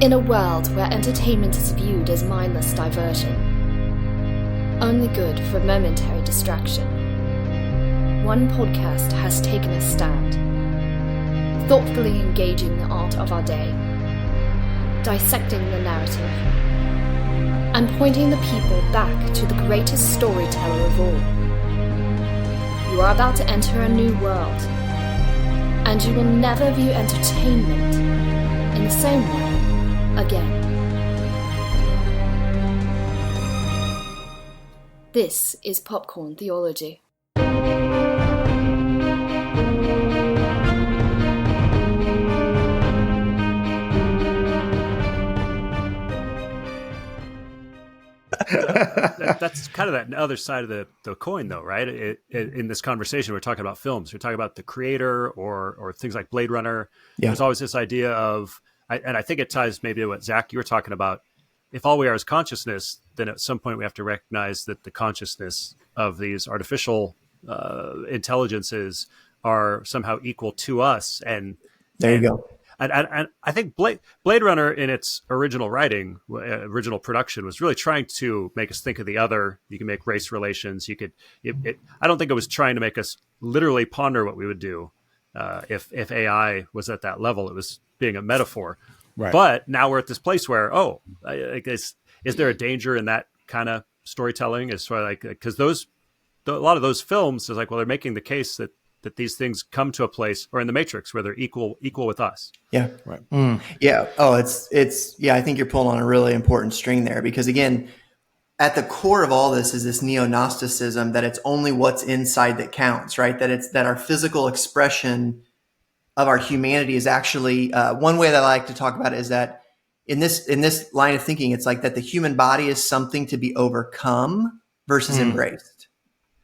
In a world where entertainment is viewed as mindless diversion, only good for momentary distraction, one podcast has taken a stand, thoughtfully engaging the art of our day, dissecting the narrative, and pointing the people back to the greatest storyteller of all. You are about to enter a new world, and you will never view entertainment in the same way again. This is Popcorn Theology. That's kind of that other side of the coin, though, right? In this conversation, we're talking about films. We're talking about the creator or things like Blade Runner. Yeah. There's always this idea of, and I think it ties maybe to what, Zach, you were talking about. If all we are is consciousness, then at some point we have to recognize that the consciousness of these artificial intelligences are somehow equal to us. And there you go. And I think Blade Runner, in its original writing, original production, was really trying to make us think of the other. You can make race relations. You could. I don't think it was trying to make us literally ponder what we would do if AI was at that level. It was being a metaphor. Right. But now we're at this place where, I guess, is there a danger in that kind of storytelling? As far like, because a lot of those films is like, well, they're making the case that these things come to a place, or in the Matrix, where they're equal with us. Yeah. Right. Yeah. Oh, it's yeah. I think you're pulling on a really important string there, because again, at the core of all this is this neo-Gnosticism that it's only what's inside that counts, right? That our physical expression of our humanity is actually one way that I like to talk about it is that in this line of thinking, it's like that the human body is something to be overcome versus embraced.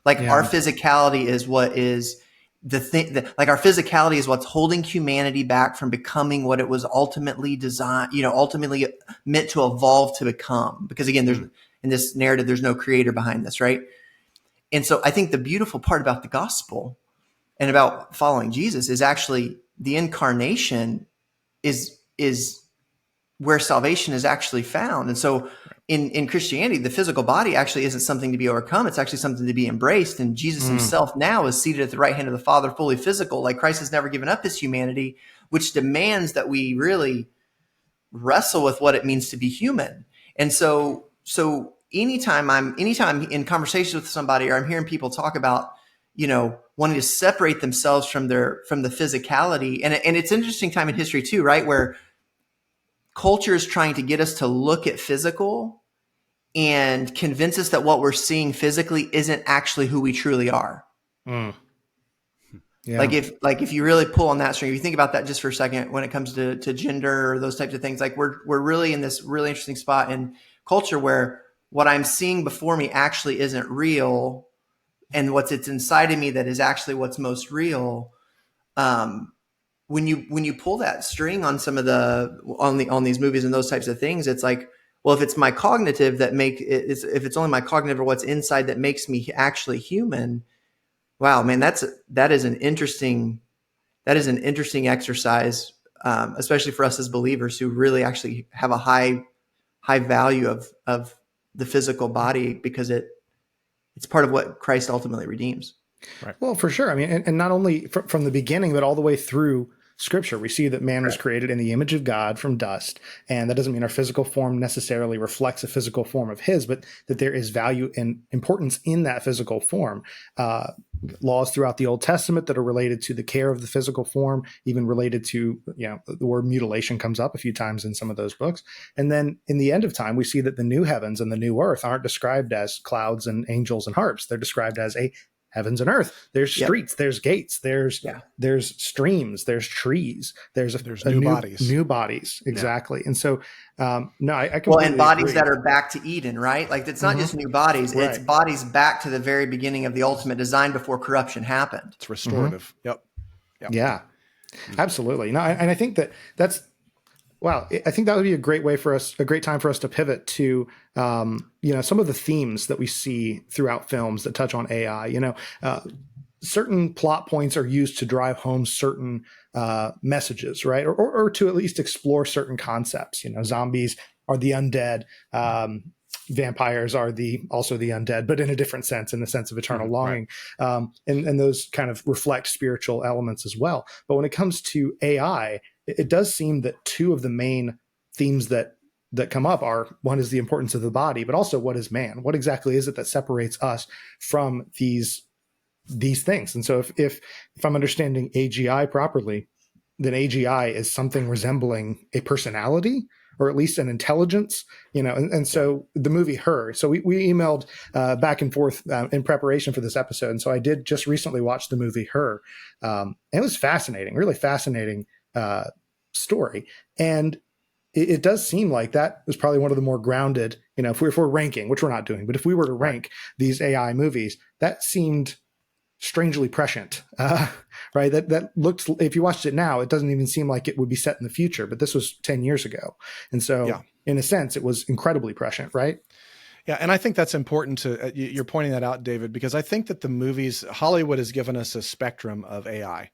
Like our physicality is what is the thing that, like, our physicality is what's holding humanity back from becoming what it was ultimately designed, ultimately meant to evolve to become. Because again, in this narrative, there's no creator behind this, right? And so I think the beautiful part about the gospel and about following Jesus is actually the incarnation is where salvation is actually found. And so in Christianity, the physical body actually isn't something to be overcome. It's actually something to be embraced. And Jesus himself now is seated at the right hand of the Father, fully physical. Like, Christ has never given up his humanity, which demands that we really wrestle with what it means to be human. And so anytime in conversations with somebody, or I'm hearing people talk about, wanting to separate themselves from the physicality. And it's an interesting time in history too, right? Where culture is trying to get us to look at physical and convince us that what we're seeing physically isn't actually who we truly are. Yeah. Like if you really pull on that string, if you think about that just for a second, when it comes to gender or those types of things, like we're really in this really interesting spot in culture where what I'm seeing before me actually isn't real, and it's inside of me that is actually what's most real. When you pull that string on some of on these movies and those types of things, it's like, well, if it's my cognitive if it's only my cognitive or what's inside that makes me actually human, wow, man, that is an interesting exercise, especially for us as believers who really actually have a high value of the physical body, because it's part of what Christ ultimately redeems. Right. Well, for sure. I mean, and not only from the beginning, but all the way through Scripture, we see that man was created in the image of God from dust. And that doesn't mean our physical form necessarily reflects a physical form of his, but that there is value and importance in that physical form. Laws throughout the Old Testament that are related to the care of the physical form, even related to, the word mutilation comes up a few times in some of those books. And then in the end of time, we see that the new heavens and the new earth aren't described as clouds and angels and harps. They're described as a heavens and earth. There's streets, there's gates, there's streams, there's trees, there's new bodies. Exactly. And so, I completely and bodies agree. that are back to Eden, right? Like, it's not just new bodies, it's bodies back to the very beginning of the ultimate design before corruption happened. It's restorative. Yep. Yeah, absolutely. No, and I think that's, wow, I think that would be a great time for us to pivot to, some of the themes that we see throughout films that touch on AI. certain plot points are used to drive home certain messages, right? Or to at least explore certain concepts. Zombies are the undead. Vampires are also the undead, but in a different sense, in the sense of eternal longing. Right. And those kind of reflect spiritual elements as well. But when it comes to AI, it does seem that two of the main themes that come up are, one is the importance of the body, but also what is man? What exactly is it that separates us from these things? And so if I'm understanding AGI properly, then AGI is something resembling a personality, or at least an intelligence, and so the movie Her. So we emailed back and forth in preparation for this episode. And so I did just recently watch the movie Her. It was fascinating, really fascinating story. And it does seem like that was probably one of the more grounded, if we're ranking, which we're not doing, but if we were to rank these AI movies, that seemed strangely prescient, right? That looked, if you watched it now, it doesn't even seem like it would be set in the future, but this was 10 years ago. And so in a sense, it was incredibly prescient, right? Yeah. And I think that's important to, you're pointing that out, David, because I think that the movies, Hollywood has given us a spectrum of AI.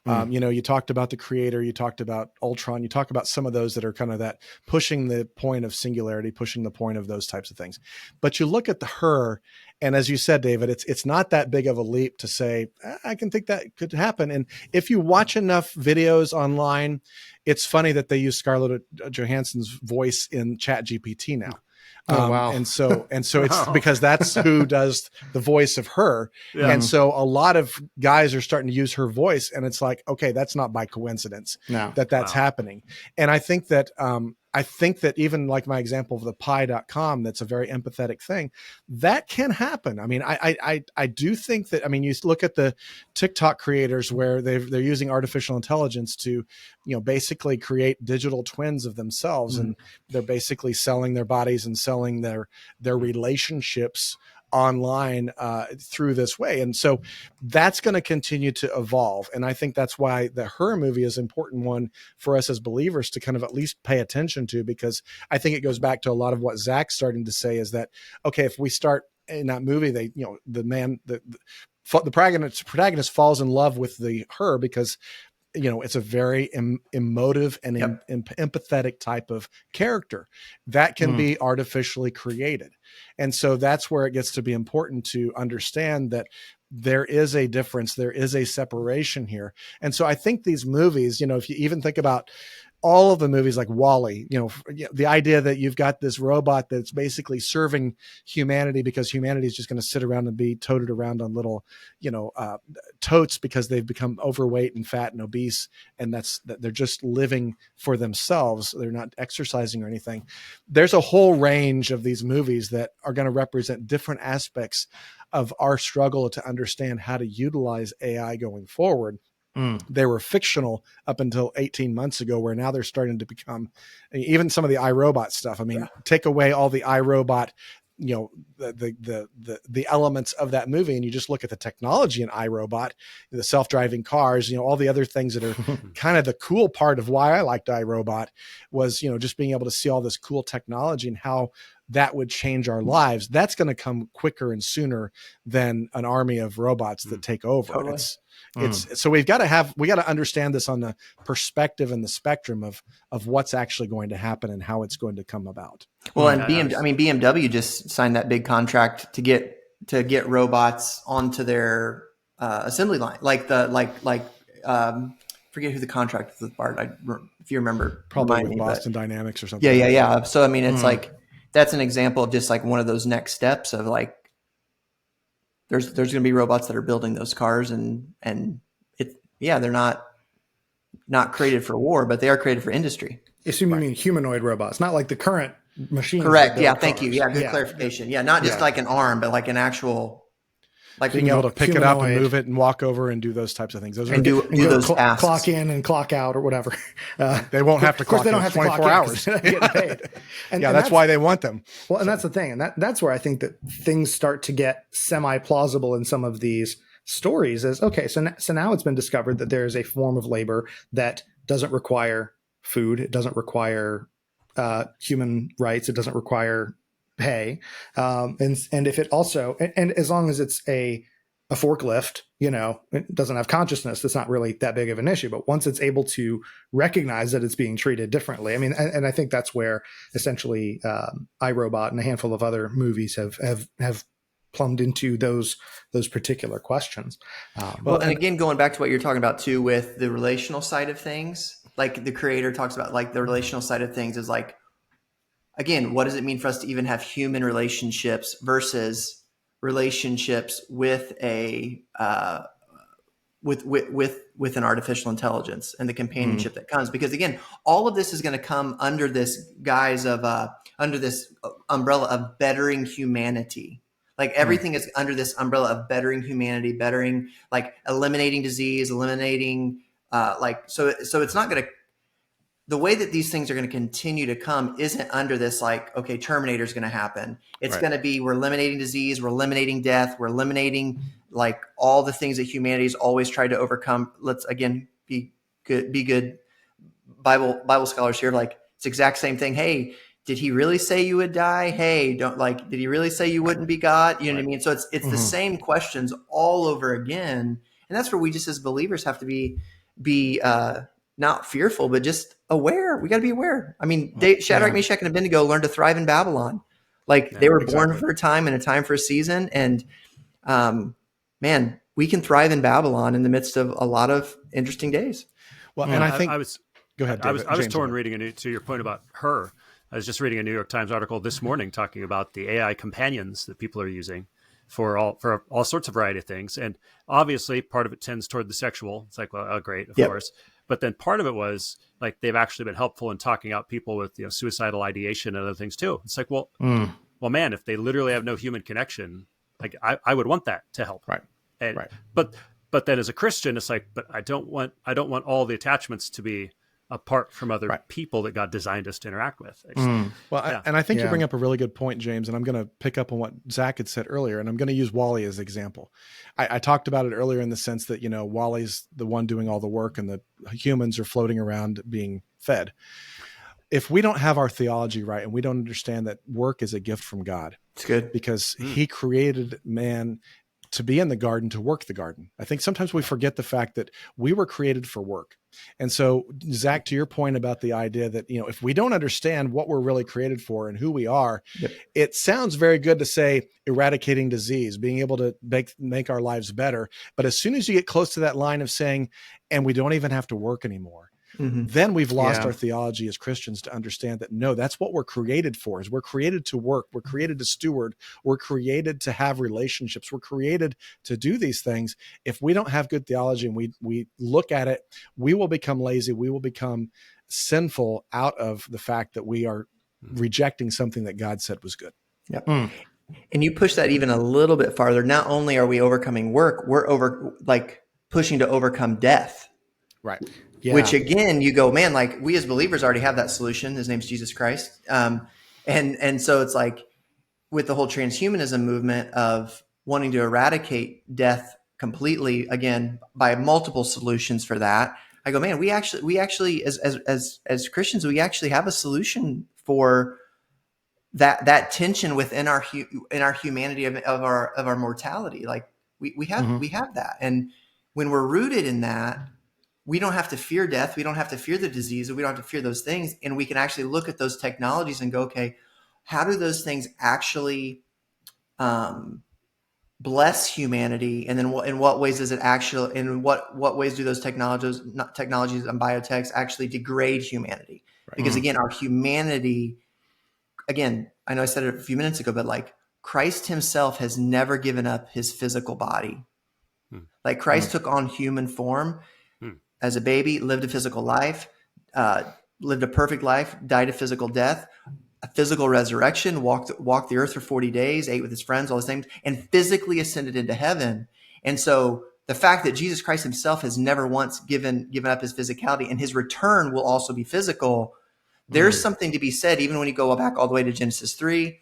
You talked about The Creator, you talked about Ultron, you talk about some of those that are kind of that pushing the point of singularity, pushing the point of those types of things. But you look at the Her, and as you said, David, it's not that big of a leap to say, I can think that could happen. And if you watch enough videos online, it's funny that they use Scarlett Johansson's voice in ChatGPT now. Oh, wow. And so it's because that's who does the voice of her. Yeah. And so a lot of guys are starting to use her voice, and it's like, okay, that's not by coincidence that's happening. And I think that even like my example of the pie.com, that's a very empathetic thing that can happen. I mean, I do think that, you look at the TikTok creators where they're using artificial intelligence to, basically create digital twins of themselves. And they're basically selling their bodies and selling their relationships online through this way. And so that's going to continue to evolve. And I think that's why the Her movie is an important one for us as believers to kind of at least pay attention to, because I think it goes back to a lot of what Zach's starting to say is that, okay, if we start in that movie, the protagonist falls in love with the Her because it's a very emotive and empathetic type of character that can be artificially created. And so that's where it gets to be important to understand that there is a difference, there is a separation here. And so I think these movies, if you even think about all of the movies like WALL-E, the idea that you've got this robot that's basically serving humanity because humanity is just going to sit around and be toted around on little, totes because they've become overweight and fat and obese. And that they're just living for themselves. They're not exercising or anything. There's a whole range of these movies that are going to represent different aspects of our struggle to understand how to utilize AI going forward. They were fictional up until 18 months ago, where now they're starting to become even some of the iRobot stuff. Take away all the iRobot, the elements of that movie, and you just look at the technology in iRobot, the self-driving cars, all the other things that are kind of the cool part of why I liked iRobot was, just being able to see all this cool technology and how that would change our lives. That's going to come quicker and sooner than an army of robots that take over. Totally. So we got to understand this on the perspective and the spectrum of what's actually going to happen and how it's going to come about. Well, and BMW just signed that big contract to get robots onto their assembly line, forget who the contract was with Bart. If you remember, probably with Boston Dynamics or something. Yeah. So it's like that's an example of just like one of those next steps of like. There's going to be robots that are building those cars, and they're not created for war, but they are created for industry. Assume you mean humanoid robots, not like the current machines. Correct. Yeah. Thank you. Yeah. Good clarification. Yeah. Not just like an arm, but like an actual. Like being able to pick humanoid. It up and move it and walk over and do those types of things. Those do those tasks. Clock in and clock out or whatever. They won't have to clock in 24 hours. They're not getting paid. And that's why they want them. Well, and that's the thing. And that's where I think that things start to get semi-plausible in some of these stories is, okay, so now it's been discovered that there is a form of labor that doesn't require food. It doesn't require human rights. It doesn't require pay. And if it also, and as long as it's a a forklift, it doesn't have consciousness. It's not really that big of an issue. But once it's able to recognize that it's being treated differently, I mean, and I think that's where essentially iRobot and a handful of other movies have plumbed into those particular questions. Well, and again, going back to what you're talking about too, with the relational side of things, like the creator talks about, like the relational side of things is like, again, what does it mean for us to even have human relationships versus relationships with with an artificial intelligence and the companionship that comes? Because again, all of this is going to come under this guise of under this umbrella of bettering humanity. Like everything is under this umbrella of bettering humanity, bettering, like eliminating disease, eliminating so it's not going to, the way that these things are going to continue to come isn't under this like, okay, Terminator is going to happen. It's going to be, we're eliminating disease, we're eliminating death, we're eliminating like all the things that humanity's always tried to overcome. Let's again be good Bible scholars here. Like it's the exact same thing. Hey, did he really say you would die? Hey, did he really say you wouldn't be God? You know what I mean? So it's the same questions all over again. And that's where we just as believers have to be not fearful, but just aware. We got to be aware. I mean, Shadrach, Meshach, and Abednego learned to thrive in Babylon. Like they were born for a time and a time for a season. And man, we can thrive in Babylon in the midst of a lot of interesting days. Well, and I think go ahead, David. I was torn James. reading to your point about her. I was just reading a New York Times article this morning talking about the AI companions that people are using for all sorts of variety of things. And obviously part of it tends toward the sexual. It's like, well, oh, great, of course. But then part of it was like, they've actually been helpful in talking out people with, suicidal ideation and other things too. It's like, well, man, if they literally have no human connection, like I would want that to help. Right. And, but then as a Christian, it's like, but I don't want all the attachments to be apart from other people that God designed us to interact with. And I think you bring up a really good point, James, and I'm going to pick up on what Zach had said earlier, and I'm going to use Wally as an example. I talked about it earlier in the sense that, Wally's the one doing all the work and the humans are floating around being fed. If we don't have our theology right and we don't understand that work is a gift from God, it's good because he created man to be in the garden, to work the garden. I think sometimes we forget the fact that we were created for work. And so, Zach, to your point about the idea that, if we don't understand what we're really created for and who we are, it sounds very good to say eradicating disease, being able to make our lives better. But as soon as you get close to that line of saying, and we don't even have to work anymore, then we've lost our theology as Christians to understand that, no, that's what we're created for. Is we're created to work. We're created to steward. We're created to have relationships. We're created to do these things. If we don't have good theology and we look at it, we will become lazy. We will become sinful out of the fact that we are rejecting something that God said was good. Yep. And you push that even a little bit farther. Not only are we overcoming work, we're pushing to overcome death. Right. Yeah. Which again, you go, man, like we as believers already have that solution. His name's Jesus Christ. And so it's like with the whole transhumanism movement of wanting to eradicate death completely, again, by multiple solutions for that, I go, man, we actually as Christians, we actually have a solution for that tension within our humanity of our mortality. Like we have that. And when we're rooted in that, we don't have to fear death. We don't have to fear the disease. We don't have to fear those things. And we can actually look at those technologies and go, okay, how do those things actually bless humanity? And then in what ways does it actually, in what ways do those technologies and biotechs actually degrade humanity? Right. Because again, our humanity, again, I know I said it a few minutes ago, but like Christ himself has never given up his physical body. Like Christ took on human form as a baby, lived a physical life, lived a perfect life, died a physical death, a physical resurrection, walked the earth for 40 days, ate with his friends, all those things, and physically ascended into heaven. And so the fact that Jesus Christ himself has never once given up his physicality, and his return will also be physical, there's something to be said, even when you go back all the way to Genesis 3,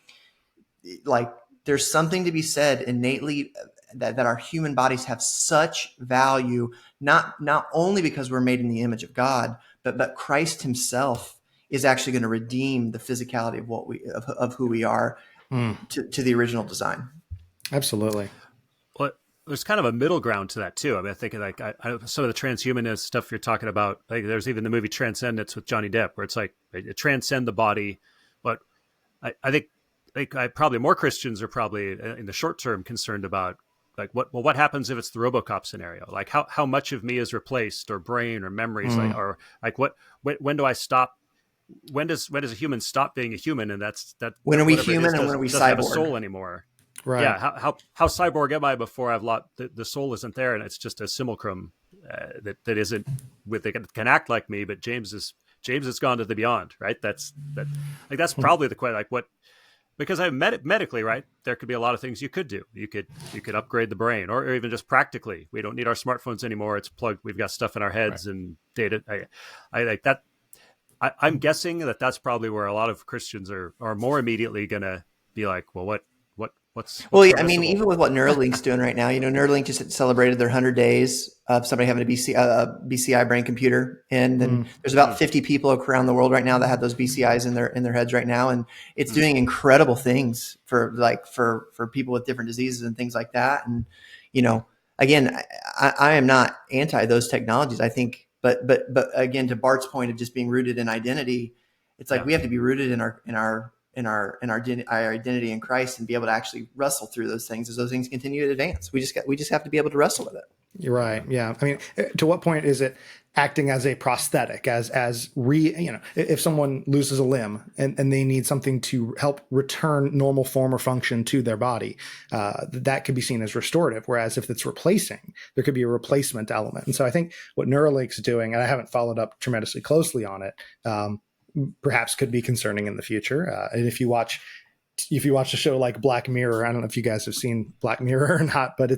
like there's something to be said innately that our human bodies have such value, not only because we're made in the image of God, but Christ himself is actually going to redeem the physicality of who we are to the original design. Absolutely. there's kind of a middle ground to that too. I mean, I think like some of the transhumanist stuff you're talking about, like there's even the movie Transcendence with Johnny Depp, where it's like it transcend the body. But I think probably more Christians are probably in the short term concerned about like what happens if it's the RoboCop scenario? Like how much of me is replaced, or brain or memories, when do I stop? When does a human stop being a human? And when are we human and when are we doesn't have a cyborg? soul anymore. Right. Yeah. How cyborg am I before I've lost the soul isn't there, and it's just a simulacrum that isn't that can act like me, but James has gone to the beyond, right? That's probably the question. Like what? Because medically, right? There could be a lot of things you could do. You could upgrade the brain, or even just practically, we don't need our smartphones anymore. It's plugged. We've got stuff in our heads and data. I like that. I'm guessing that's probably where a lot of Christians are more immediately going to be like, well, what's well, yeah, I mean, even with what Neuralink's doing right now, Neuralink just celebrated their 100 days of somebody having a BCI brain computer. And then there's about 50 people around the world right now that have those BCIs in their heads right now. And it's doing incredible things for people with different diseases and things like that. And, again, I am not anti those technologies. I think, but again, to Bart's point of just being rooted in identity, it's like we have to be rooted in our identity in Christ and be able to actually wrestle through those things as those things continue to advance. We just have to be able to wrestle with it. You're right. Yeah. I mean, to what point is it acting as a prosthetic, if someone loses a limb and they need something to help return normal form or function to their body, that could be seen as restorative. Whereas if it's replacing, there could be a replacement element. And so I think what Neuralink's doing, and I haven't followed up tremendously closely on it, perhaps could be concerning in the future. And if you watch a show like Black Mirror, I don't know if you guys have seen Black Mirror or not, but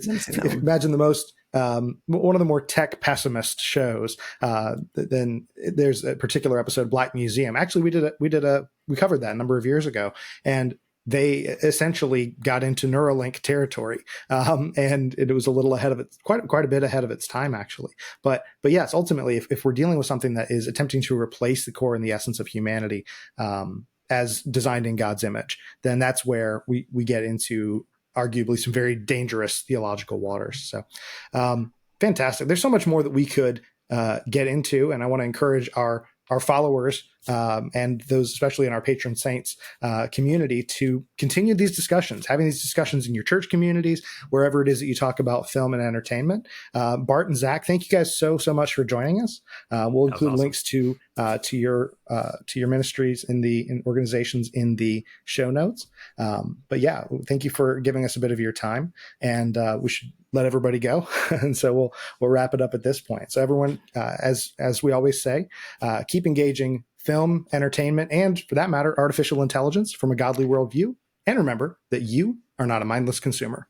imagine the most one of the more tech pessimist shows. Then there's a particular episode, Black Museum. Actually, we covered that a number of years ago, and they essentially got into Neuralink territory, and it was a little ahead of it, quite a bit ahead of its time, actually. But yes, ultimately, if we're dealing with something that is attempting to replace the core and the essence of humanity as designed in God's image, then that's where we get into arguably some very dangerous theological waters. So fantastic. There's so much more that we could get into, and I want to encourage our followers and those, especially in our patron saints community, to continue these discussions, having these discussions in your church communities, wherever it is that you talk about film and entertainment. Bart and Zach, thank you guys so much for joining us. We'll include links to your ministries in organizations in the show notes. But yeah, thank you for giving us a bit of your time, and we should let everybody go. And so we'll wrap it up at this point. So everyone, as we always say, keep engaging film, entertainment, and for that matter, artificial intelligence from a godly worldview. And remember that you are not a mindless consumer.